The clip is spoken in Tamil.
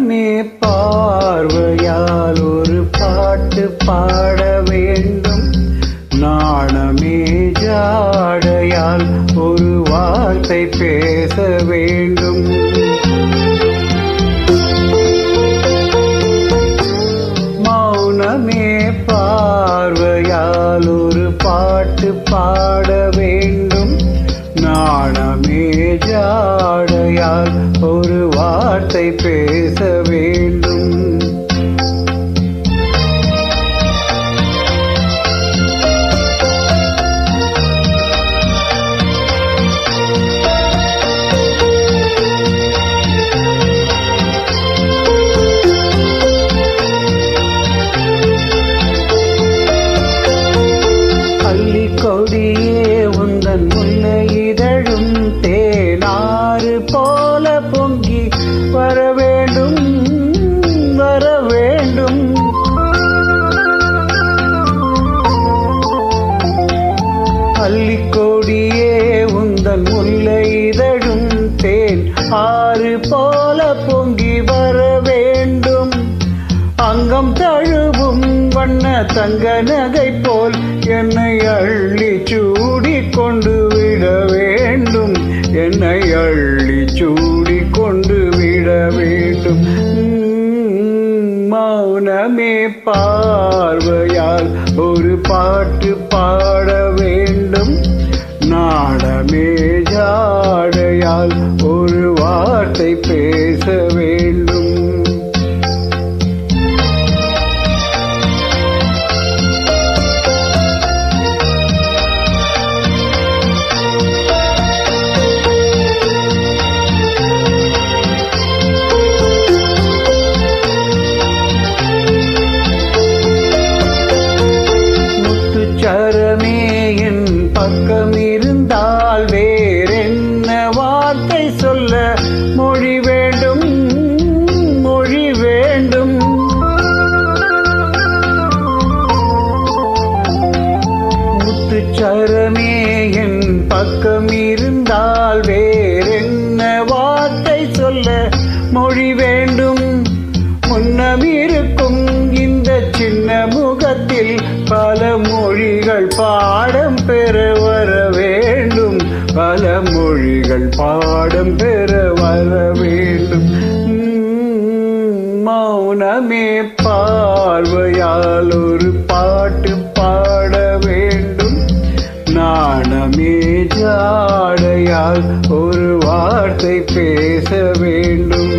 மௌனமே பார்வையால் ஒரு பாட்டு பாட வேண்டும். நாணமே ஜாடையால் ஒரு வார்த்தை பேச வேண்டும். மௌனமே பார்வையால் ஒரு பாட்டு பாட வேண்டும். நாணமே ஜாடையால் ஒரு வார்த்தை பேச வேண்டும். கொடியே உந்தன் முல்லை இதழும் தேனாறு போல பொங்கி வர வேண்டும், வர வேண்டும். அள்ளிக்கொடியே உந்தன் முல்லை இதழும் தேன் ஆறு போல பொங்கி வர வேண்டும். அங்கம் தழுவும் வண்ண தங்க நகை போல் என்னை அள்ளி சூடி கொண்டு விட வேண்டும். என்னை அள்ளி சூடி கொண்டு விட வேண்டும். மௌனமே பார்வையால் ஒரு பாட்டு பாட வேண்டும். நாணமே ஜாடையால் ஒரு வார்த்தை பேச வேண்டும். சரமே என் பக்கம் இருந்தால் வேறென்ன வார்த்தை சொல்ல மொழி வேண்டும், மொழி வேண்டும். முத்துச்சரமே என் பக்கம் இருந்தால் வேறென்ன வார்த்தை சொல்ல மொழி வேண்டும். முன்னமிருக்கும் இந்த சின்ன முகத்தில் பல மொழிகள் பாடம் பெற வர வேண்டும். பல மொழிகள் பாடம் பெற வர வேண்டும். மௌனமே பார்வையால் ஒரு பாட்டு பாட வேண்டும். நாணமே ஜாடையால் ஒரு வார்த்தை பேச வேண்டும்.